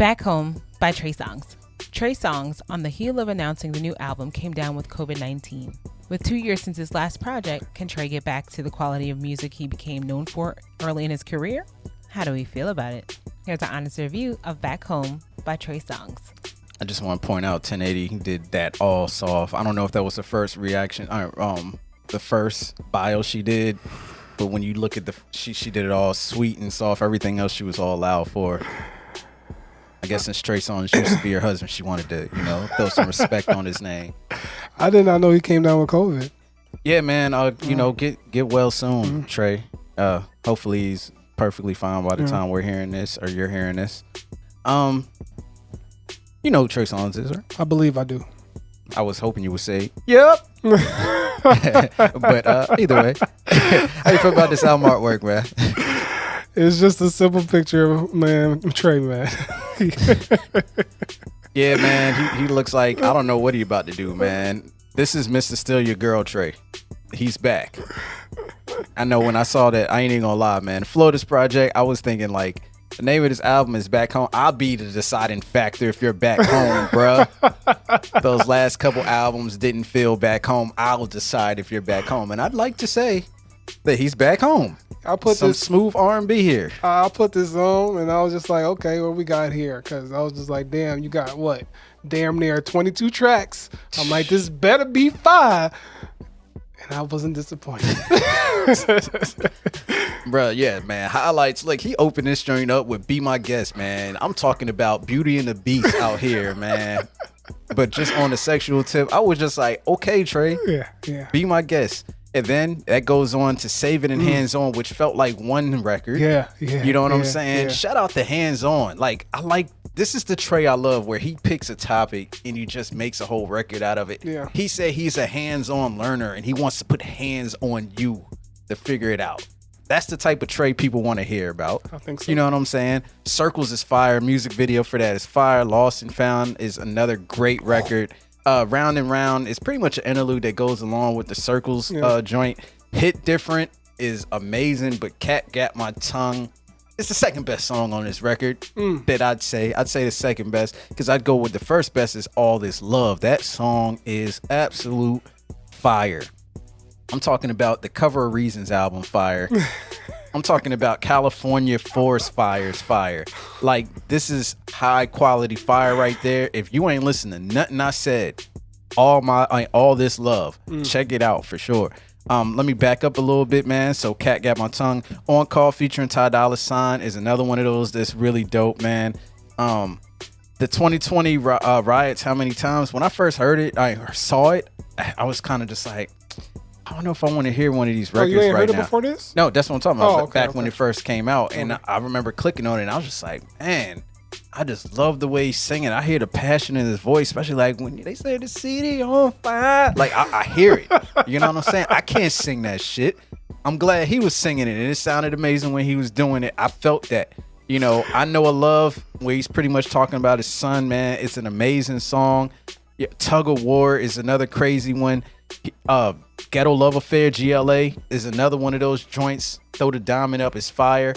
Back Home by Trey Songz. Trey Songz, on the heel of announcing the new album, came down with COVID-19. With 2 years since his last project, can Trey get back to the quality of music he became known for early in his career? How do we feel about it? Here's an honest review of Back Home by Trey Songz. I just want to point out 1080 did that all soft. I don't know if that was the first reaction, the first bio she did, but when you look at she did it all sweet and soft. Everything else she was all loud for. I guess since Trey Songz used to be her husband, she wanted to, throw some respect on his name. I did not know he came down with COVID. Yeah, man. Get well soon, Trey. Hopefully he's perfectly fine by the time we're hearing this or you're hearing this. You know who Trey Songz is, right? I believe I do. I was hoping you would say, yep. But either way, how you feel about this album artwork, man? It's just a simple picture of Trey, man. Yeah, man. He looks like, I don't know what he about to do, man. This is Mr. Steal Your Girl Trey. He's back. I know when I saw that, I ain't even gonna lie, man. Florida's project, I was thinking like, the name of this album is Back Home. I'll be the deciding factor if you're back home, bruh. Those last couple albums didn't feel back home. I'll decide if you're back home. And I'd like to say that he's back home. I put some this smooth R&B here. I put this on and I was just like, okay, what we got here? Because I was just like, damn, you got what? Damn near 22 tracks. I'm like, this better be 5. And I wasn't disappointed. Bruh, yeah, man. Highlights. Like, he opened this joint up with Be My Guest, man. I'm talking about Beauty and the Beast out here, man. But just on the sexual tip, I was just like, okay, Trey. Yeah. Be My Guest. And then that goes on to Save It and Hands On, which felt like one record. Yeah. You know what I'm saying? Yeah. Shout out to Hands On. Like, this is the Trey I love, where he picks a topic and he just makes a whole record out of it. Yeah. He said he's a hands-on learner and he wants to put hands on you to figure it out. That's the type of Trey people want to hear about. I think so. You know what I'm saying? Circles is fire. Music video for that is fire. Lost and Found is another great record. Round and Round is pretty much an interlude that goes along with the Circles joint. Hit Different is amazing, but Cat Got My Tongue, it's the second best song on this record that I'd say the second best, because I'd go with the first best is All This Love. That song is absolute fire. I'm talking about the Cover of Reasons album fire. I'm talking about California Forest Fire's fire. Like, this is high quality fire right there. If you ain't listening to nothing I said, All This Love, check it out for sure. Let me back up a little bit, man. So Cat Got My Tongue. On Call featuring Ty Dolla $ign is another one of those that's really dope, man. The 2020 riots, how many times? When I first heard it, I saw it, I was kind of just like, I don't know if I want to hear one of these records you ain't right heard now. It before this? No, that's what I'm talking about. Okay, when it first came out. And I remember clicking on it and I was just like, man, I just love the way he's singing. I hear the passion in his voice, especially like when they say the CD on fire. Like, I hear it. You know what I'm saying? I can't sing that shit. I'm glad he was singing it, and it sounded amazing when he was doing it. I felt that. I Know a Love, where he's pretty much talking about his son, man. It's an amazing song. Yeah, Tug of War is another crazy one. Ghetto Love Affair, GLA, is another one of those joints. Throw the Diamond Up is fire.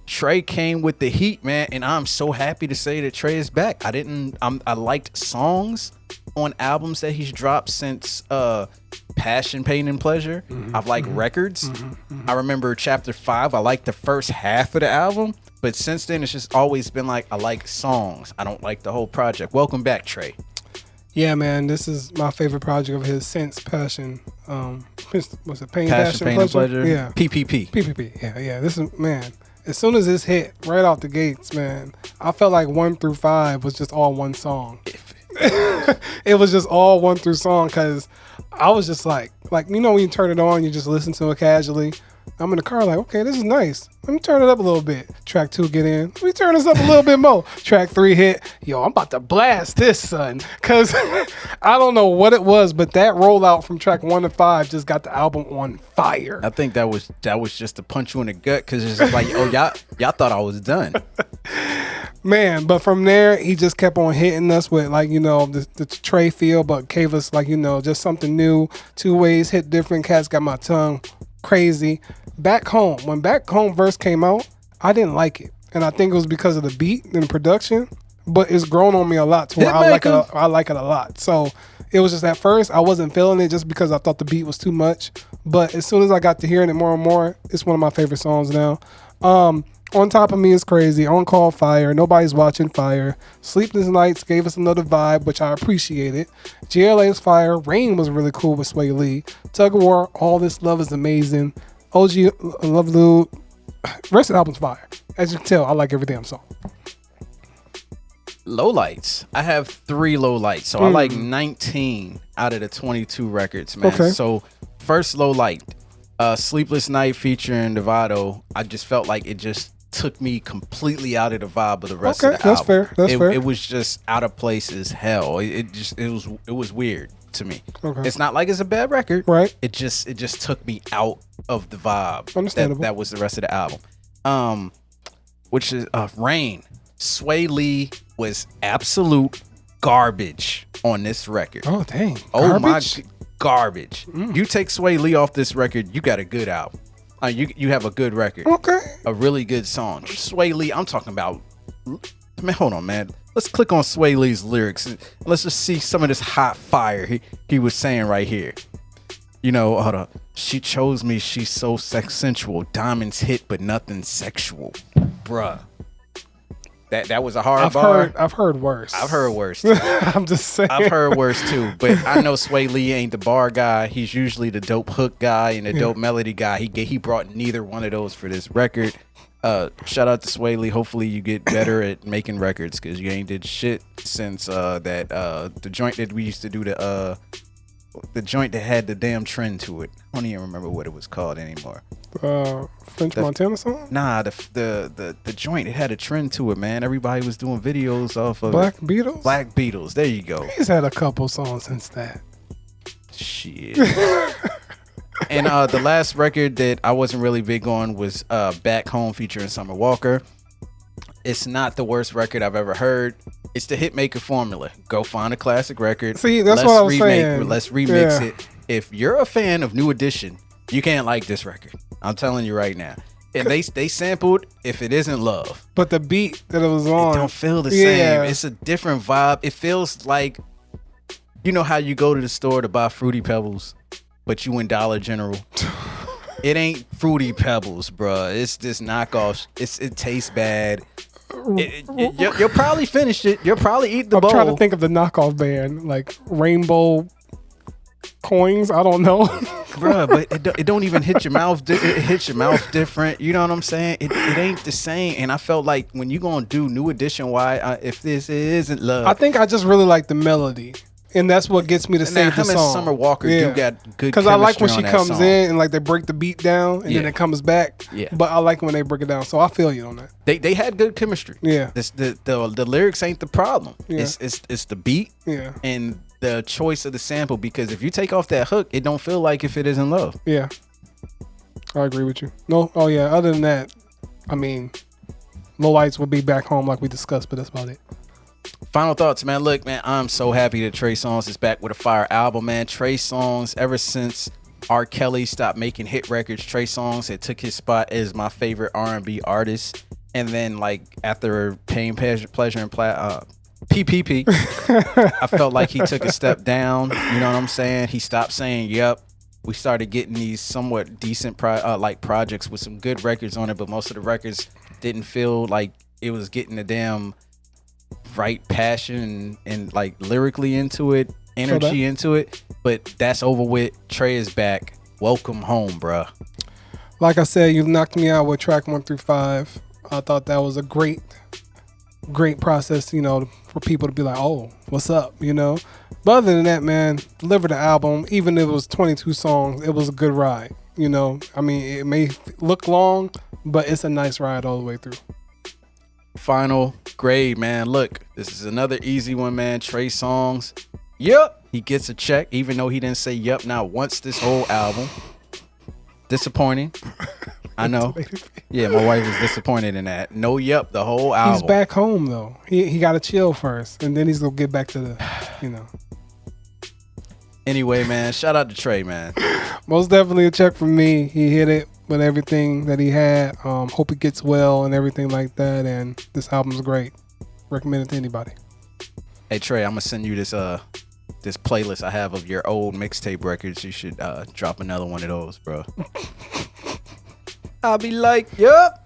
Trey came with the heat, man, and I'm so happy to say that Trey is back. I liked songs on albums that he's dropped since Passion, Pain, and Pleasure. I've liked records. I remember Chapter 5. I liked the first half of the album, but since then it's just always been like, I like songs. I don't like the whole project. Welcome back, Trey. Yeah, man, this is my favorite project of his since Passion. What's it? Pain, and Pleasure? Yeah. PPP. Yeah. This is, man, as soon as this hit right out the gates, man, I felt like 1 through 5 was just all one song. It was just all 1 through song, because I was just like, when you turn it on, you just listen to it casually. I'm in the car like, okay, this is nice. Let me turn it up a little bit. Track 2 get in. Let me turn this up a little bit more. Track 3 hit. Yo, I'm about to blast this, son. Because I don't know what it was, but that rollout from track 1 to 5 just got the album on fire. I think that was just to punch you in the gut, because it's just like, oh, y'all thought I was done. Man, but from there, he just kept on hitting us with, the Trey feel, but gave us, just something new. 2 Ways, Hit Different, Cats Got My Tongue. Crazy. Back Home. When Back Home verse came out, I didn't like it. And I think it was because of the beat and the production. but it's grown on me a lot to where I like it a lot. So it was just at first I wasn't feeling it just because I thought the beat was too much. But as soon as I got to hearing it more and more, it's one of my favorite songs now. On Top of Me is crazy. On Call, fire. Nobody's Watching, fire. Sleepless Nights gave us another vibe, which I appreciated. GLA's fire. Rain was really cool with Sway Lee. Tug of War, All This Love is amazing. OG Love Lou. Rest of the album's fire. As you can tell, I like every damn song. Lowlights. I have 3 lowlights. So I like 19 out of the 22 records, man. Okay. So first lowlight, Sleepless Night featuring Nevado. I just felt like it just took me completely out of the vibe of the rest of the album. That's fair. That's fair. It was just out of place as hell. It was weird to me. Okay. It's not like it's a bad record. Right. It just took me out of the vibe. Understandable. That was the rest of the album. Which is Rain. Sway Lee was absolute garbage on this record. Oh, dang. Oh Garbage? my garbage. You take Sway Lee off this record, you got a good album. You have a good record. Okay. A really good song. Sway Lee, I'm talking about. Man, hold on, man. Let's click on Sway Lee's lyrics and let's just see some of this hot fire he was saying right here. You know, hold on. She chose me. She's so sensual. Diamonds hit, but nothing sexual. Bruh. That was a hard bar. I've heard worse. I've heard worse too. I'm just saying. I've heard worse too. But I know Sway Lee ain't the bar guy. He's usually the dope hook guy and the dope melody guy. He brought neither one of those for this record. Shout out to Sway Lee. Hopefully you get better at making records because you ain't did shit since the joint that we used to do the joint that had the damn trend to it. I don't even remember what it was called anymore. French Montana song? Nah, the joint, it had a trend to it, man. Everybody was doing videos off of Black Beatles? Black Beatles. There you go. He's had a couple songs since that. Shit. And the last record that I wasn't really big on was Back Home featuring Summer Walker. It's not the worst record I've ever heard. It's the hitmaker formula. Go find a classic record. See, that's what I was saying. Let's remix it. If you're a fan of New Edition, you can't like this record. I'm telling you right now. And they sampled If It Isn't Love. But the beat that it was on. It don't feel the same. It's a different vibe. It feels like, you know how you go to the store to buy Fruity Pebbles, but you in Dollar General. It ain't Fruity Pebbles, bruh. It's this knockoff. It tastes bad. You'll probably finish it. You'll probably eat the bowl. I'm trying to think of the knockoff band, like Rainbow Coins. I don't know. Bruh, but it don't even hit your mouth. It hits your mouth different. You know what I'm saying? It ain't the same. And I felt like when you gonna do New Edition, if this isn't love. I think I just really like the melody. And that's what gets me to save the song. And Summer Walker do got good because I like when she comes song. in and like they break the beat down and then it comes back. Yeah. But I like when they break it down. So I feel you on that. They had good chemistry. Yeah. The lyrics ain't the problem. Yeah. It's the beat. Yeah. And the choice of the sample, because if you take off that hook, it don't feel like If It Isn't Love. Yeah. I agree with you. No. Oh yeah. Other than that, I mean, Low Lights would be Back Home like we discussed, but that's about it. Final thoughts, man. Look, man, I'm so happy that Trey Songz is back with a fire album, man. Trey Songz, ever since R. Kelly stopped making hit records, Trey Songz had took his spot as my favorite R&B artist. And then, like, after Pain, Pleasure, and PPP, I felt like he took a step down. You know what I'm saying? He stopped saying, yep. We started getting these somewhat decent projects with some good records on it, but most of the records didn't feel like it was getting the damn right passion and like lyrically into it, energy into it. But that's over with. Trey is back. Welcome home, bruh. Like I said, you knocked me out with track 1 through 5. I thought that was a great process, you know, for people to be like, oh, what's up, you know. But other than that, man, deliver the album. Even if it was 22 songs, it was a good ride, you know. I mean, it may look long, but it's a nice ride all the way through. Final grade, man. Look, this is another easy one, man. Trey Songz. Yep. He gets a check, even though he didn't say yep not once this whole album. Disappointing. I know. Yeah, my wife was disappointed in that. No yep, the whole album. He's back home, though. He got to chill first, and then he's going to get back to the, you know. Anyway, man, shout out to Trey, man. Most definitely a check from me. He hit it with everything that he had. Hope he gets well and everything like that, and this album's great. recommend it to anybody. Hey Trey, I'm gonna send you this this playlist I have of your old mixtape records. You should drop another one of those, bro. I'll be like, yup.